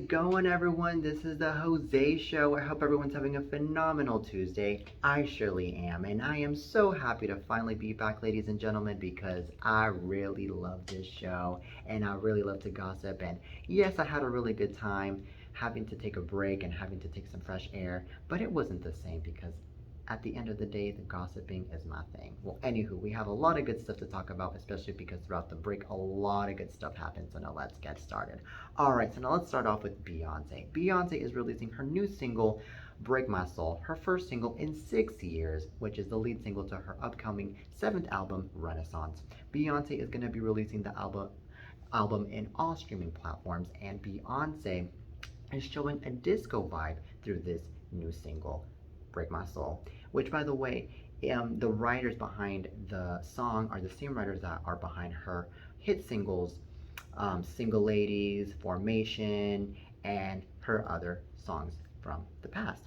going, everyone? This is the Jose Show. I hope everyone's having a phenomenal Tuesday. I surely am, and I am so happy to finally be back, ladies and gentlemen, because I really love this show, and I really love to gossip. And yes, I had a really good time having to take a break and having to take some fresh air, but it wasn't the same because at the end of the day, the gossiping is my thing. Well, anywho, we have a lot of good stuff to talk about, especially because throughout the break, a lot of good stuff happened. So now let's get started. All right, so now let's start off with Beyonce. Beyonce is releasing her new single, Break My Soul, her first single in 6 years, which is the lead single to her upcoming seventh album, Renaissance. Beyonce is going to be releasing the album in all streaming platforms, and Beyonce is showing a disco vibe through this new single, Break My Soul, which, by the way, the writers behind the song are the same writers that are behind her hit singles, Single Ladies, Formation, and her other songs from the past.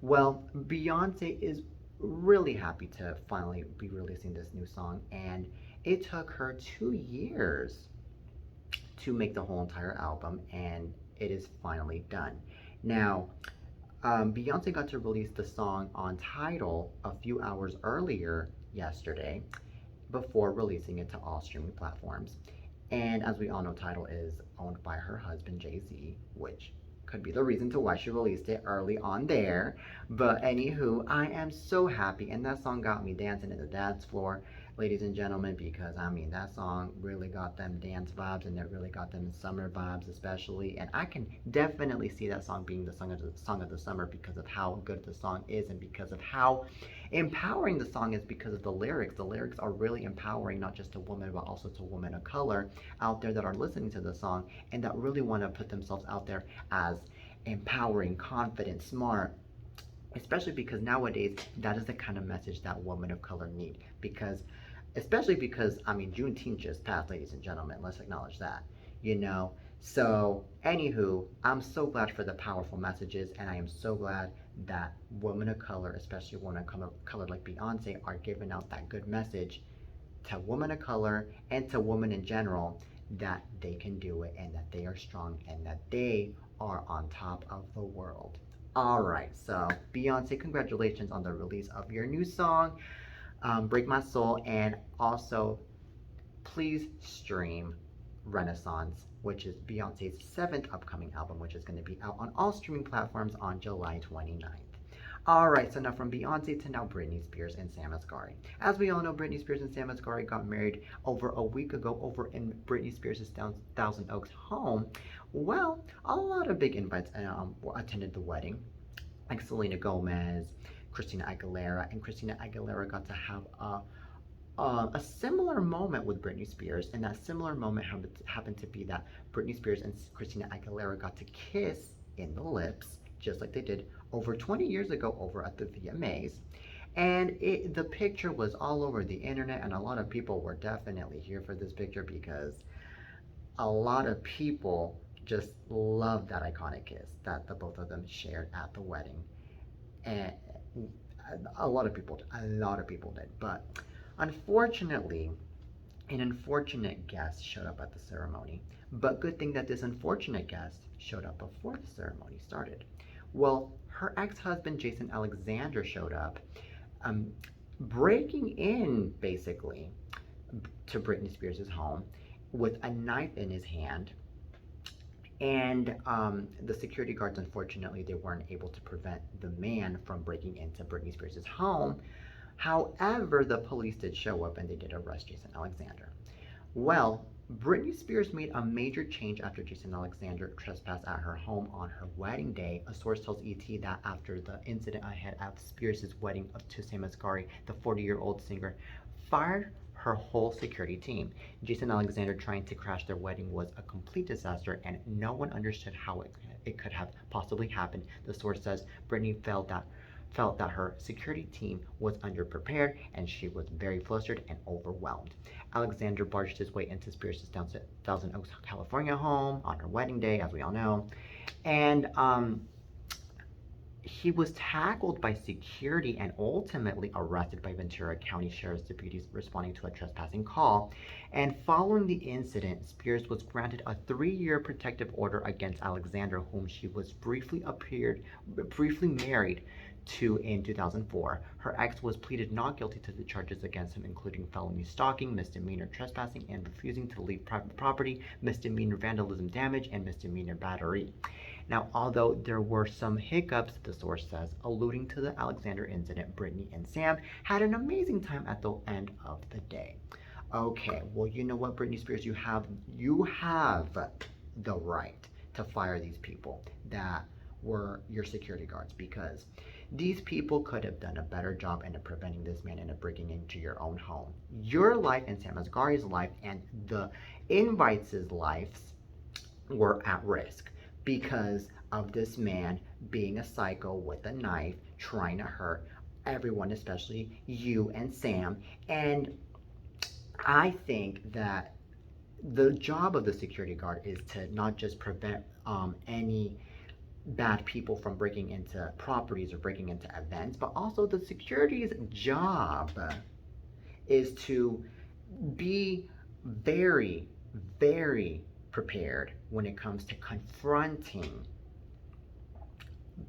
Well, Beyonce is really happy to finally be releasing this new song, and it took her 2 years to make the whole entire album, and it is finally done. Now, Beyonce got to release the song on Tidal a few hours earlier yesterday before releasing it to all streaming platforms. And as we all know, Tidal is owned by her husband, Jay Z, which could be the reason to why she released it early on there. But anywho, I am so happy, and that song got me dancing in the dance floor, ladies and gentlemen, because I mean, that song really got them dance vibes, and it really got them summer vibes, especially. And I can definitely see that song being the song of the summer because of how good the song is, and because of how empowering the song is because of the lyrics. The lyrics are really empowering, not just to women, but also to women of color out there that are listening to the song and that really want to put themselves out there as empowering, confident, smart, especially because nowadays that is the kind of message that women of color need. Because, especially because, I mean, Juneteenth just passed, ladies and gentlemen. Let's acknowledge that, you know. So, anywho, I'm so glad for the powerful messages, and I am so glad that women of color, especially women of color like Beyonce, are giving out that good message to women of color and to women in general, that they can do it, and that they are strong, and that they are on top of the world. All right, so Beyonce, congratulations on the release of your new song, Break My Soul, and also please stream Renaissance, which is Beyonce's seventh upcoming album, which is going to be out on all streaming platforms on July 29th. All right, so now from Beyonce to now Britney Spears and Sam Asghari. As we all know, Britney Spears and Sam Asghari got married over a week ago over in Britney Spears' Thousand Oaks home. Well, a lot of big invites attended the wedding, like Selena Gomez, Christina Aguilera, and Christina Aguilera got to have a similar moment with Britney Spears, and that similar moment happened to be that Britney Spears and Christina Aguilera got to kiss in the lips, just like they did over 20 years ago over at the VMAs. And the picture was all over the internet, and a lot of people were definitely here for this picture because a lot of people just loved that iconic kiss that the both of them shared at the wedding. And a lot of people did. But unfortunately, an unfortunate guest showed up at the ceremony. But good thing that this unfortunate guest showed up before the ceremony started. Well, her ex-husband Jason Alexander showed up, breaking in basically to Britney Spears' home with a knife in his hand. And the security guards, unfortunately, they weren't able to prevent the man from breaking into Britney Spears' home. However, the police did show up and they did arrest Jason Alexander. Well, Britney Spears made a major change after Jason Alexander trespassed at her home on her wedding day. A source tells ET that after the incident ahead of Spears' wedding to Sam Asghari, the 40-year-old singer fired her whole security team. Jason Alexander trying to crash their wedding was a complete disaster, and no one understood how it could have possibly happened. The source says Britney felt that her security team was underprepared, and she was very flustered and overwhelmed. Alexander barged his way into Spears' Thousand Oaks, California home on her wedding day, as we all know, and He was tackled by security and ultimately arrested by Ventura County Sheriff's deputies responding to a trespassing call. And following the incident, Spears was granted a 3-year protective order against Alexander, whom she was briefly married to in 2004. Her ex was pleaded not guilty to the charges against him, including felony stalking, misdemeanor trespassing, and refusing to leave private property, misdemeanor vandalism damage, and misdemeanor battery. Now, although there were some hiccups, the source says, alluding to the Alexander incident, Brittany and Sam had an amazing time at the end of the day. Okay, well, you know what, Britney Spears, you have the right to fire these people that were your security guards, because these people could have done a better job in preventing this man in breaking into your own home. Your life and Sam Asghari's life and the invites' lives were at risk because of this man being a psycho with a knife trying to hurt everyone, especially you and Sam. And I think that the job of the security guard is to not just prevent any bad people from breaking into properties or breaking into events, but also the security's job is to be very, very prepared when it comes to confronting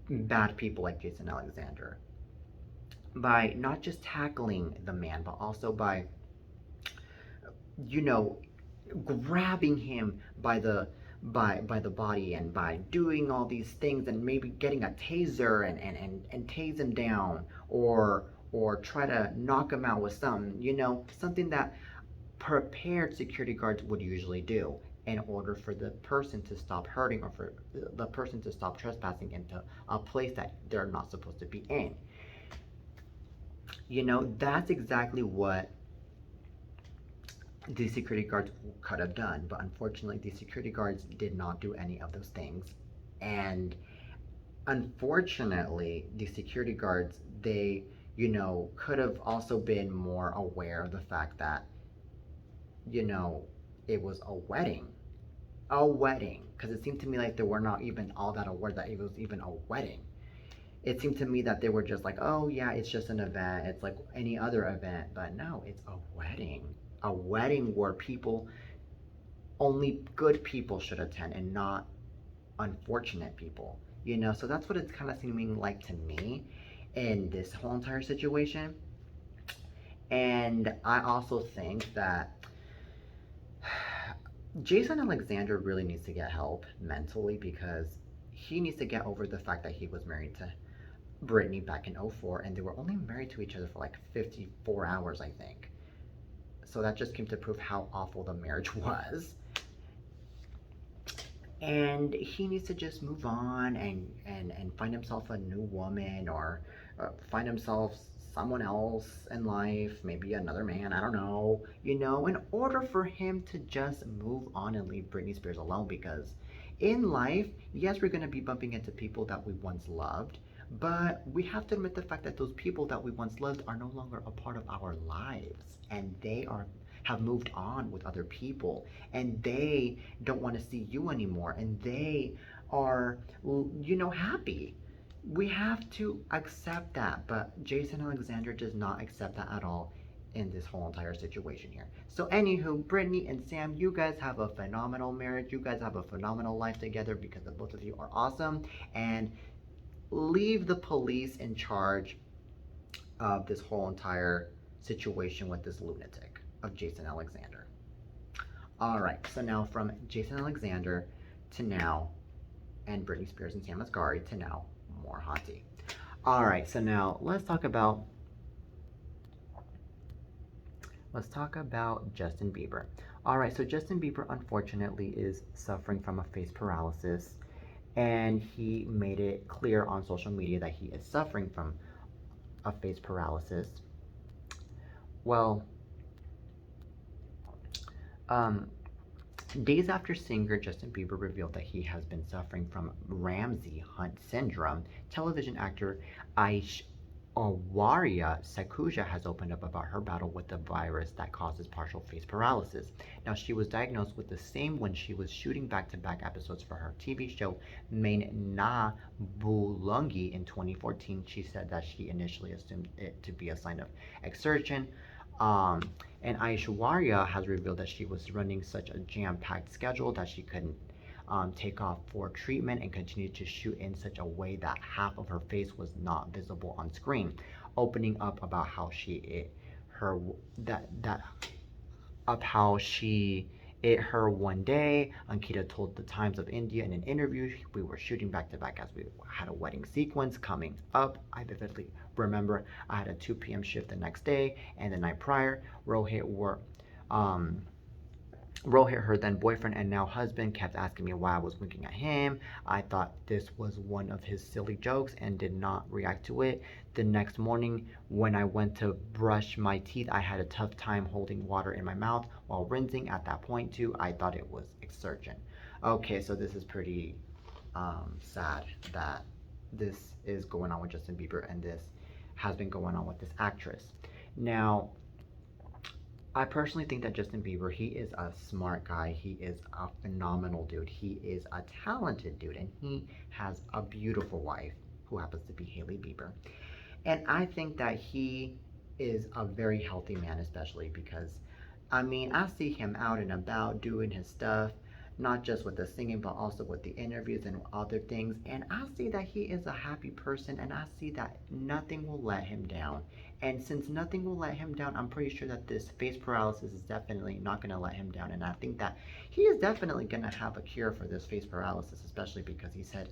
bad people like Jason Alexander by not just tackling the man, but also by, grabbing him by the body and by doing all these things and maybe getting a taser and tase him down or try to knock him out with something that prepared security guards would usually do in order for the person to stop hurting or for the person to stop trespassing into a place that they're not supposed to be in. That's exactly what the security guards could have done, but unfortunately the security guards did not do any of those things. And unfortunately the security guards, they could have also been more aware of the fact that it was a wedding, because it seemed to me like they were not even all that aware that it was even a wedding. It seemed to me that they were just like, oh yeah, it's just an event, it's like any other event. But no, it's a wedding where only good people should attend and not unfortunate people. So that's what it's kind of seeming like to me in this whole entire situation. And I also think that Jason Alexander really needs to get help mentally, because he needs to get over the fact that he was married to Brittany back in 2004, and they were only married to each other for like 54 hours, I think. So that just came to prove how awful the marriage was. And he needs to just move on and find himself a new woman, or find himself someone else in life, maybe another man, I don't know, in order for him to just move on and leave Britney Spears alone. Because in life, yes, we're going to be bumping into people that we once loved, but we have to admit the fact that those people that we once loved are no longer a part of our lives, and they have moved on with other people, and they don't want to see you anymore, and they are, happy. We have to accept that, but Jason Alexander does not accept that at all in this whole entire situation here. So anywho, Brittany and Sam, you guys have a phenomenal marriage. You guys have a phenomenal life together, because the both of you are awesome. And leave the police in charge of this whole entire situation with this lunatic of Jason Alexander. All right, so now from Jason Alexander to now, and Britney Spears and Sam Asghari to now, more hot tea. All right, so now let's talk about Justin Bieber. All right, so Justin Bieber unfortunately is suffering from a face paralysis, and he made it clear on social media that he is suffering from a face paralysis. Well, days after singer Justin Bieber revealed that he has been suffering from Ramsay Hunt syndrome, television actor Aishwarya Sakhuja has opened up about her battle with the virus that causes partial face paralysis. Now, she was diagnosed with the same when she was shooting back-to-back episodes for her TV show Main Na Bulungi in 2014. She said that she initially assumed it to be a sign of exertion. Um, and Aishwarya has revealed that she was running such a jam-packed schedule that she couldn't take off for treatment and continue to shoot in such a way that half of her face was not visible on screen, opening up about how she it her that of how she it her one day. Ankita told the Times of India in an interview, we were shooting back to back as we had a wedding sequence coming up. I vividly remember I had a 2 p.m. shift the next day, and the night prior, um, Rohit, her then boyfriend and now husband, kept asking me why I was winking at him. I thought this was one of his silly jokes and did not react to it. The next morning, when I went to brush my teeth, I had a tough time holding water in my mouth while rinsing. At that point, too, I thought it was exertion. Okay, so this is pretty sad that this is going on with Justin Bieber and this has been going on with this actress. Now, I personally think that Justin Bieber, he is a smart guy. He is a phenomenal dude. He is a talented dude, and he has a beautiful wife who happens to be Hailey Bieber. And I think that he is a very healthy man, especially because, I mean, I see him out and about doing his stuff, not just with the singing, but also with the interviews and other things. And I see that he is a happy person, and I see that nothing will let him down. And since nothing will let him down, I'm pretty sure that this face paralysis is definitely not going to let him down. And I think that he is definitely going to have a cure for this face paralysis, especially because he said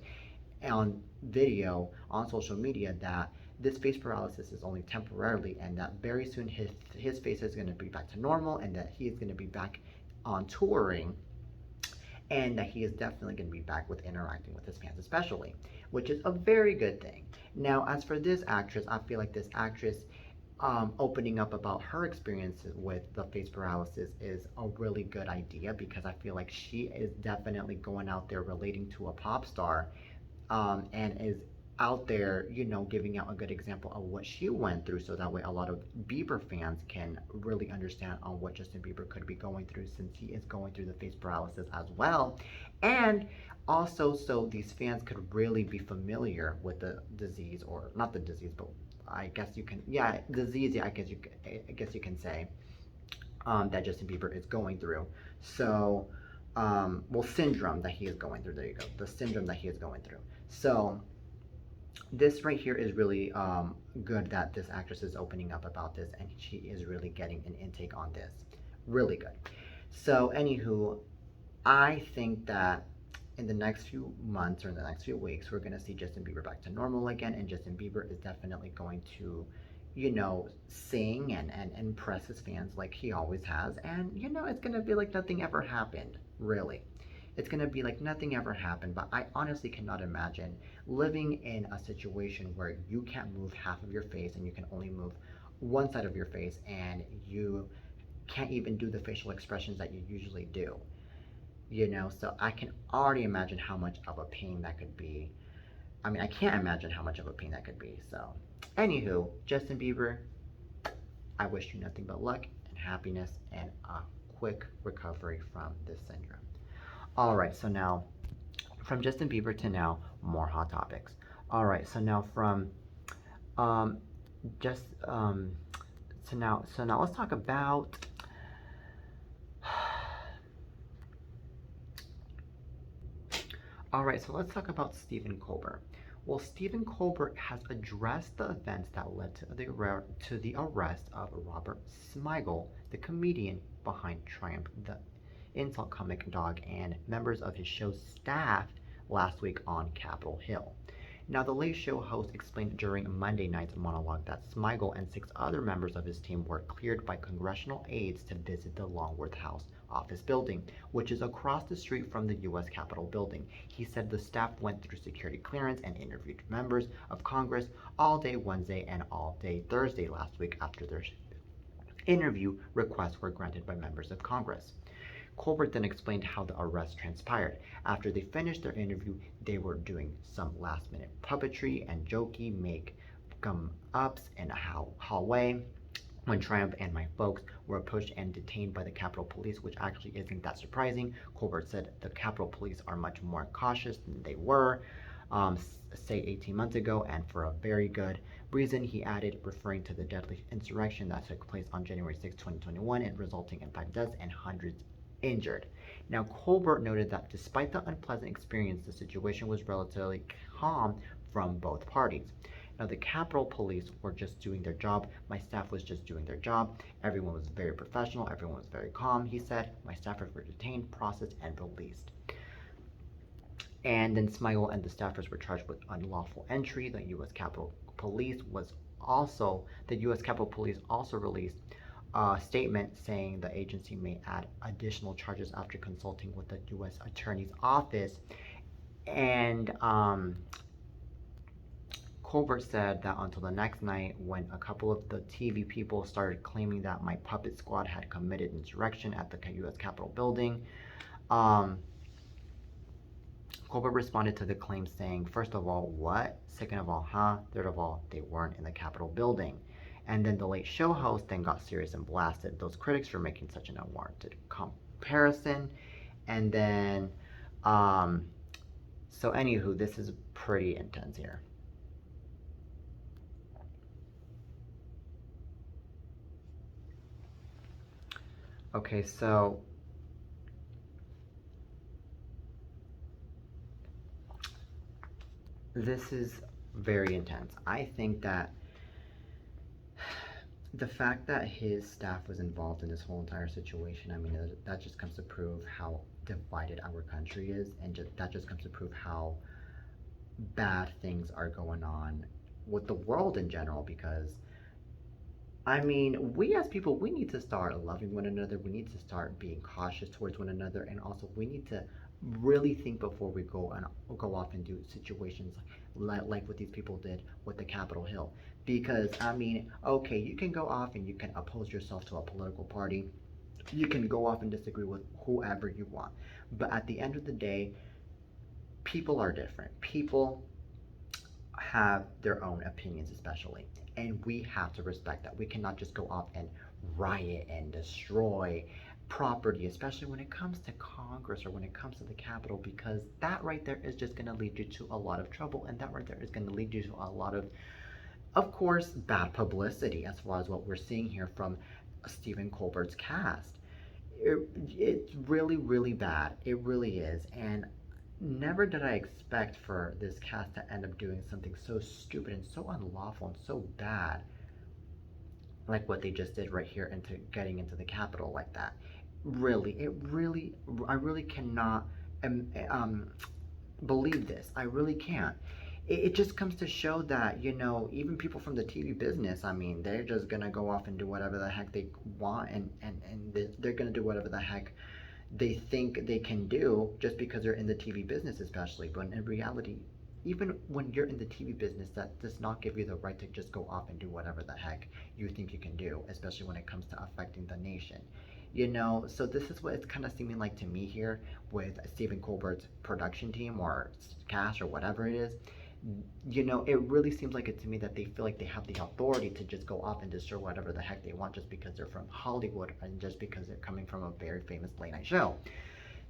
on video on social media that this face paralysis is only temporarily and that very soon his face is going to be back to normal and that he is going to be back on touring and that he is definitely going to be back with interacting with his fans especially, which is a very good thing. Now, as for this actress, I feel like this actress opening up about her experiences with the face paralysis is a really good idea because I feel like she is definitely going out there relating to a pop star and is out there, you know, giving out a good example of what she went through so that way a lot of Bieber fans can really understand on what Justin Bieber could be going through since he is going through the face paralysis as well. And also so these fans could really be familiar with the disease, or not the disease, but I guess you can, yeah, disease, yeah, I guess you can say that Justin Bieber is going through. So, well, syndrome that he is going through. There you go, the syndrome that he is going through. So, this right here is really good that this actress is opening up about this and she is really getting an intake on this. Really good. So, anywho, I think that in the next few months or in the next few weeks, we're going to see Justin Bieber back to normal again. And Justin Bieber is definitely going to, you know, sing and impress his fans like he always has. And, you know, it's going to be like nothing ever happened, really. It's going to be like nothing ever happened. But I honestly cannot imagine living in a situation where you can't move half of your face and you can only move one side of your face and you can't even do the facial expressions that you usually do, you know. So I can already imagine how much of a pain that could be. I mean, I can't imagine how much of a pain that could be. So anywho, Justin Bieber, I wish you nothing but luck and happiness and a quick recovery from this syndrome. All right, so now from Justin Bieber to now more hot topics. All right, so now from um just so now let's talk about all right, so let's talk about Stephen Colbert. Well, Stephen Colbert has addressed the events that led to the arrest of Robert Smigel, the comedian behind Triumph the Insult Comic Dog, and members of his show's staff last week on Capitol Hill. Now, the Late Show host explained during Monday night's monologue that Smigel and 6 other members of his team were cleared by congressional aides to visit the Longworth House office building, which is across the street from the U.S. Capitol building. He said the staff went through security clearance and interviewed members of Congress all day Wednesday and all day Thursday last week after their interview requests were granted by members of Congress. Colbert then explained how the arrest transpired. After they finished their interview, they were doing some last-minute puppetry and jokey make ups in a hallway when Triumph and my folks were approached and detained by the Capitol Police, which actually isn't that surprising. Colbert said the Capitol Police are much more cautious than they were, say 18 months ago, and for a very good reason, he added, referring to the deadly insurrection that took place on January 6, 2021, and resulting in 5 deaths and hundreds injured. Now, Colbert noted that despite the unpleasant experience, the situation was relatively calm from both parties. Now, the Capitol Police were just doing their job. My staff was just doing their job. Everyone was very professional. Everyone was very calm, he said. My staffers were detained, processed, and released. And then Smigel and the staffers were charged with unlawful entry. The U.S. Capitol Police also released a statement saying the agency may add additional charges after consulting with the U.S. Attorney's Office. And Colbert said that until the next night, when a couple of the TV people started claiming that my puppet squad had committed insurrection at the U.S. Capitol building, Colbert responded to the claim saying, first of all, what? Second of all, huh? Third of all, they weren't in the Capitol building. And then the late show host then got serious and blasted those critics for making such an unwarranted comparison. And then, so anywho, this is pretty intense here. Okay, so this is very intense. I think that the fact that his staff was involved in this whole entire situation, I mean, that just comes to prove how divided our country is, and that just comes to prove how bad things are going on with the world in general, because I mean, we as people, we need to start loving one another. We need to start being cautious towards one another, and also we need to really think before we go off and do situations like what these people did with the Capitol Hill. Because I mean, okay, you can go off and you can oppose yourself to a political party. You can go off and disagree with whoever you want, but at the end of the day, people are different. People have their own opinions, especially, and we have to respect that. We cannot just go off and riot and destroy property, especially when it comes to Congress or when it comes to the Capitol, because that right there is just going to lead you to a lot of trouble, and that right there is going to lead you to a lot of course, bad publicity, as far as what we're seeing here from Stephen Colbert's cast. It's really, really bad. It really is, and never did I expect for this cast to end up doing something so stupid and so unlawful and so bad, like what they just did right here into getting into the Capitol like that. I really cannot believe this. I really can't. It just comes to show that, you know, even people from the TV business, I mean, they're just gonna go off and do whatever the heck they want, and they're gonna do whatever the heck they think they can do just because they're in the TV business, especially. But in reality, even when you're in the TV business, that does not give you the right to just go off and do whatever the heck you think you can do, especially when it comes to affecting the nation. You know, so this is what it's kind of seeming like to me here with Stephen Colbert's production team or cast or whatever it is. You know, it really seems like it to me that they feel like they have the authority to just go off and destroy whatever the heck they want just because they're from Hollywood and just because they're coming from a very famous late night show.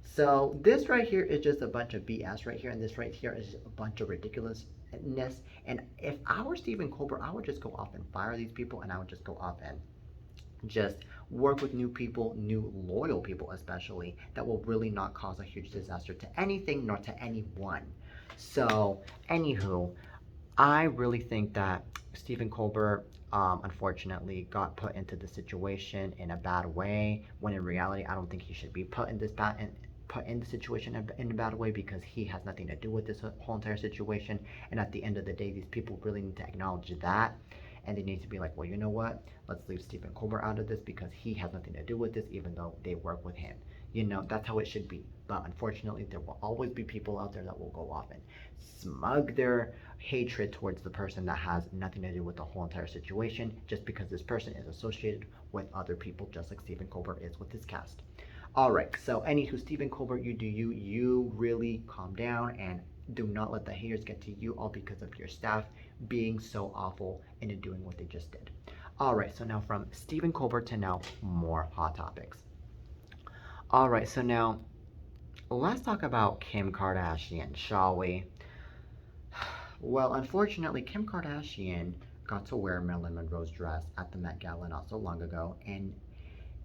So this right here is just a bunch of BS right here, and this right here is a bunch of ridiculousness. And if I were Stephen Colbert, I would just go off and fire these people, and I would just go off and just work with new people, new loyal people especially, that will really not cause a huge disaster to anything nor to anyone. So, anywho, I really think that Stephen Colbert, unfortunately, got put into the situation in a bad way. When in reality, I don't think he should be put in the situation in a bad way, because he has nothing to do with this whole entire situation. And at the end of the day, these people really need to acknowledge that, and they need to be like, well, you know what? Let's leave Stephen Colbert out of this because he has nothing to do with this, even though they work with him. You know, that's how it should be. But unfortunately, there will always be people out there that will go off and smug their hatred towards the person that has nothing to do with the whole entire situation, just because this person is associated with other people, just like Stephen Colbert is with his cast. All right, so anywho, Stephen Colbert, you do you. You really calm down and do not let the haters get to you, all because of your staff being so awful into doing what they just did. All right, so now from Stephen Colbert to now more hot topics. All right, so now let's talk about Kim Kardashian, shall we? Well, unfortunately, Kim Kardashian got to wear Marilyn Monroe's dress at the Met Gala not so long ago, and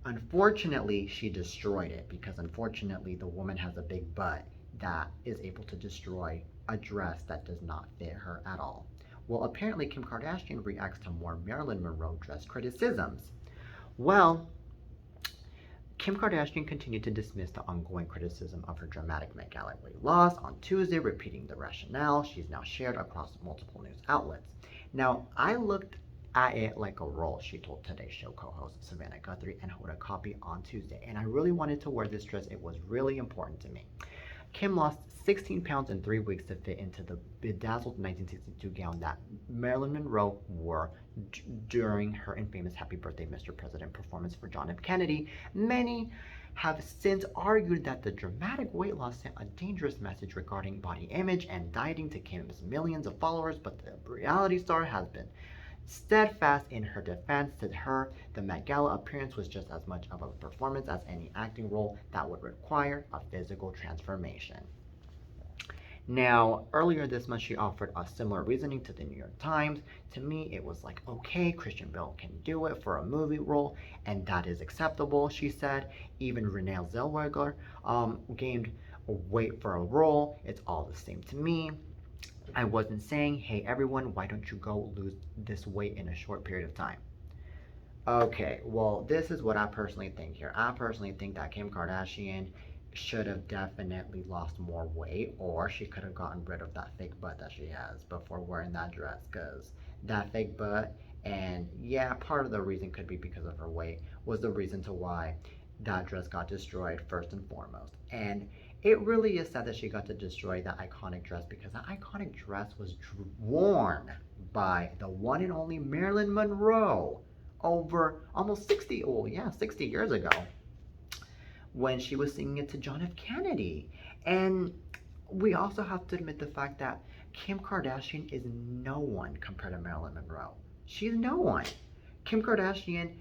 unfortunately, she destroyed it because unfortunately, the woman has a big butt that is able to destroy a dress that does not fit her at all. Well, apparently, Kim Kardashian reacts to more Marilyn Monroe dress criticisms. Well, Kim Kardashian continued to dismiss the ongoing criticism of her dramatic Met Gala weight loss on Tuesday, repeating the rationale she's now shared across multiple news outlets. Now, I looked at it like a role, she told Today Show co-host Savannah Guthrie and Hoda Kotb on Tuesday, and I really wanted to wear this dress. It was really important to me. Kim lost 16 pounds in 3 weeks to fit into the bedazzled 1962 gown that Marilyn Monroe wore during her infamous Happy Birthday, Mr. President performance for John F. Kennedy. Many have since argued that the dramatic weight loss sent a dangerous message regarding body image and dieting to Kim's millions of followers, but the reality star has been steadfast in her defense. To her, the Met Gala appearance was just as much of a performance as any acting role that would require a physical transformation. Now, earlier this month, she offered a similar reasoning to the New York Times. To me, it was like, okay, Christian Bale can do it for a movie role, and that is acceptable, she said. Even Renee Zellweger gained weight for a role. It's all the same to me. I wasn't saying, hey everyone, why don't you go lose this weight in a short period of time? Okay, well, this is what I personally think here. I personally think that Kim Kardashian should have definitely lost more weight, or she could have gotten rid of that fake butt that she has before wearing that dress, because that fake butt, and yeah, part of the reason could be because of her weight, was the reason to why that dress got destroyed first and foremost. And it really is sad that she got to destroy that iconic dress, because that iconic dress was worn by the one and only Marilyn Monroe over almost 60, oh yeah, 60 years ago, when she was singing it to John F. Kennedy. And we also have to admit the fact that Kim Kardashian is no one compared to Marilyn Monroe. She's no one. Kim Kardashian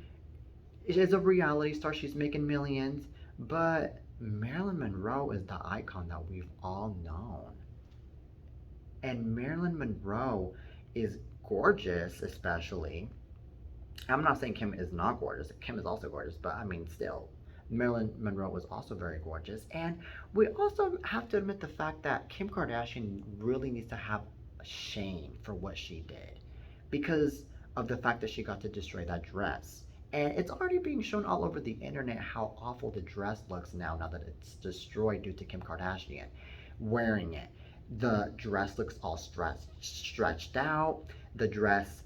is a reality star. She's making millions. But Marilyn Monroe is the icon that we've all known. And Marilyn Monroe is gorgeous, especially. I'm not saying Kim is not gorgeous. Kim is also gorgeous, but I mean, still, Marilyn Monroe was also very gorgeous. And we also have to admit the fact that Kim Kardashian really needs to have shame for what she did, because of the fact that she got to destroy that dress. And it's already being shown all over the internet how awful the dress looks now that it's destroyed due to Kim Kardashian wearing it. The dress looks all stretched out. The dress's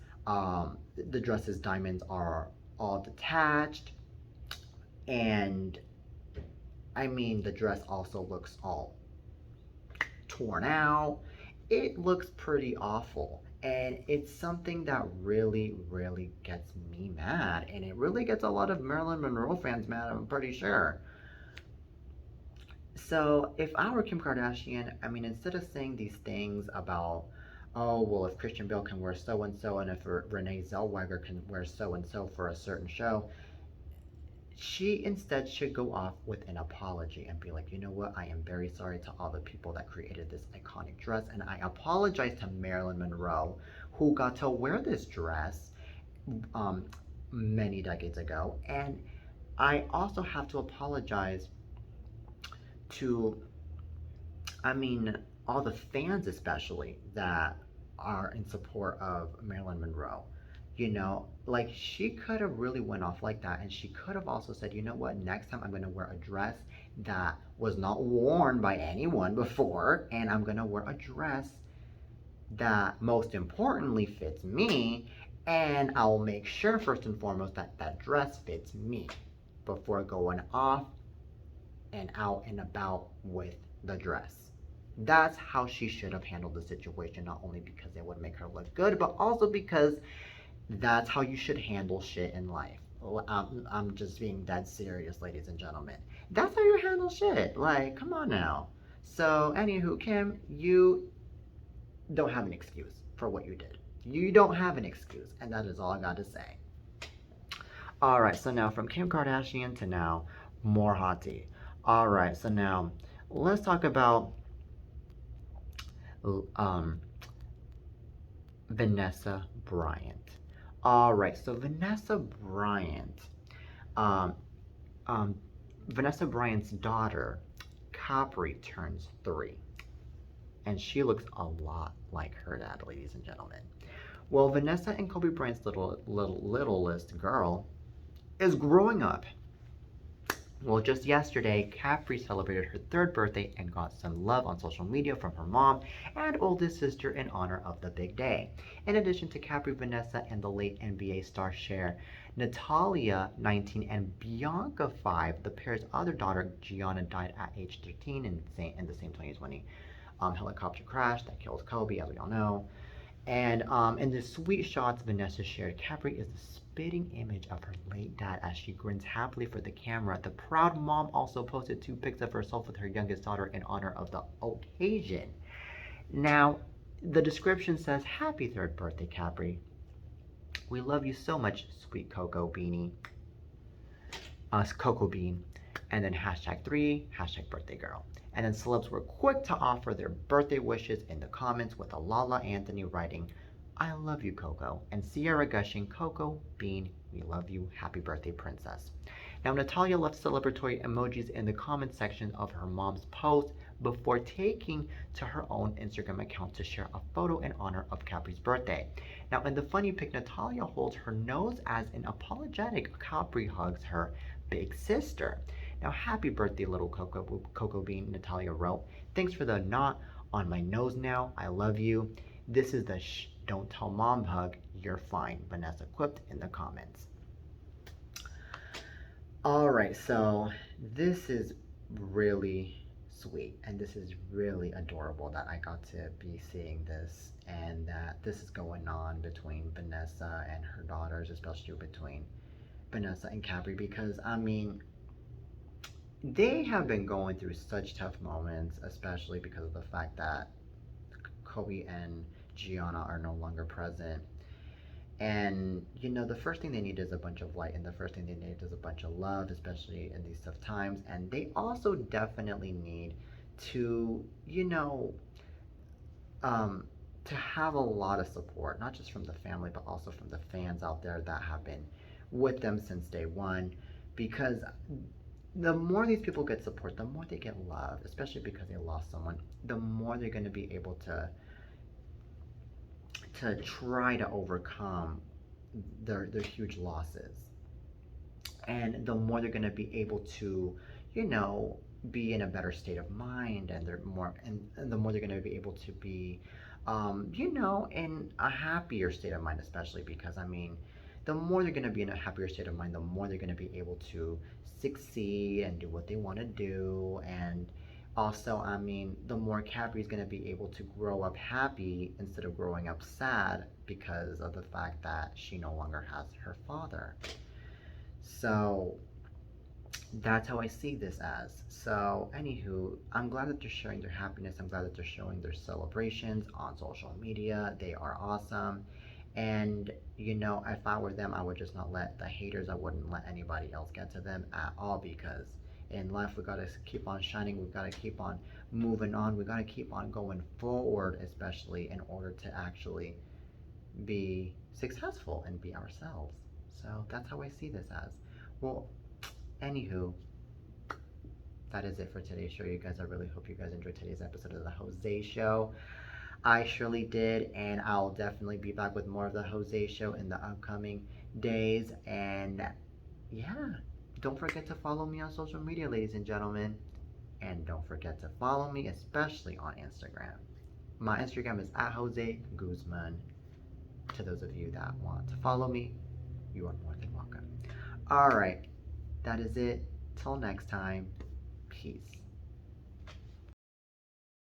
diamonds are all detached. And I mean, the dress also looks all torn out. It looks pretty awful. And it's something that really, really gets me mad. And it really gets a lot of Marilyn Monroe fans mad, I'm pretty sure. So if I were Kim Kardashian, I mean, instead of saying these things about, oh, well, if Christian Bale can wear so-and-so, and if Renee Zellweger can wear so-and-so for a certain show, she instead should go off with an apology and be like, you know what, I am very sorry to all the people that created this iconic dress, and I apologize to Marilyn Monroe, who got to wear this dress many decades ago. And I also have to apologize to, I mean, all the fans especially that are in support of Marilyn Monroe. You know, like, she could have really went off like that, and she could have also said, you know what, next time I'm going to wear a dress that was not worn by anyone before, and I'm going to wear a dress that most importantly fits me, and I'll make sure first and foremost that that dress fits me before going off and out and about with the dress. That's how she should have handled the situation, not only because it would make her look good, but also because that's how you should handle shit in life. I'm just being dead serious, ladies and gentlemen. That's how you handle shit. Like, come on now. So, anywho, Kim, you don't have an excuse for what you did. You don't have an excuse, and that is all I got to say. All right, so now from Kim Kardashian to now more hot tea. All right, so now let's talk about um, Vanessa Bryant. All right, so um, um, Vanessa Bryant's daughter, Capri, turns 3, and she looks a lot like her dad, ladies and gentlemen. Well, Vanessa and Kobe Bryant's littlest girl is growing up. Well, just yesterday, Capri celebrated her 3rd birthday and got some love on social media from her mom and oldest sister in honor of the big day. In addition to Capri, Vanessa, and the late NBA star share Natalia, 19, and Bianca, 5. The pair's other daughter, Gianna, died at age 13 in the same 2020 helicopter crash that kills Kobe, as we all know. And in the sweet shots Vanessa shared, Capri is the spitting image of her late dad as she grins happily for the camera. The proud mom also posted 2 pics of herself with her youngest daughter in honor of the occasion. Now, the description says, "Happy 3rd birthday, Capri. We love you so much, sweet Coco Beanie." Coco Bean. And then #3, #birthday girl. And then celebs were quick to offer their birthday wishes in the comments, with Alala Anthony writing, "I love you, Coco," and Sierra gushing, "Coco Bean, we love you. Happy birthday, princess." Now, Natalia left celebratory emojis in the comment section of her mom's post before taking to her own Instagram account to share a photo in honor of Capri's birthday. Now, in the funny pic, Natalia holds her nose as an apologetic Capri hugs her big sister. Now, "Happy birthday, little Coco Bean," Natalia wrote. "Thanks for the knot on my nose now. I love you. This is the don't tell mom hug. You're fine," Vanessa quipped in the comments. All right, so this is really sweet, and this is really adorable that I got to be seeing this, and that this is going on between Vanessa and her daughters, especially between Vanessa and Capri, because I mean, they have been going through such tough moments, especially because of the fact that Kobe and Gianna are no longer present. And the first thing they need is a bunch of light, and the first thing they need is a bunch of love, especially in these tough times. And they also definitely need to, to have a lot of support, not just from the family, but also from the fans out there that have been with them since day one. Because the more these people get support, the more they get love, especially because they lost someone, the more they're going to be able to try to overcome their huge losses. And the more they're going to be able to, be in a better state of mind, and the more they're going to be able to be, in a happier state of mind, especially because, I mean, the more they're going to be in a happier state of mind, the more they're going to be able to succeed and do what they want to do. And also, I mean, the more Capri is going to be able to grow up happy instead of growing up sad because of the fact that she no longer has her father. So that's how I see this as. So, anywho, I'm glad that they're sharing their happiness. I'm glad that they're showing their celebrations on social media. They are awesome. And, if I were them, I would just not let the haters, I wouldn't let anybody else get to them at all, because in life we gotta keep on shining, we gotta keep on moving on, we gotta keep on going forward, especially in order to actually be successful and be ourselves. So that's how I see this as. Well, anywho, that is it for today's show, you guys. I really hope you guys enjoyed today's episode of the Jose Show. I surely did, and I'll definitely be back with more of the Jose Show in the upcoming days. And yeah, don't forget to follow me on social media, ladies and gentlemen. And don't forget to follow me, especially on Instagram. My Instagram is @JoseGuzman. To those of you that want to follow me, you are more than welcome. All right, that is it. Till next time, peace.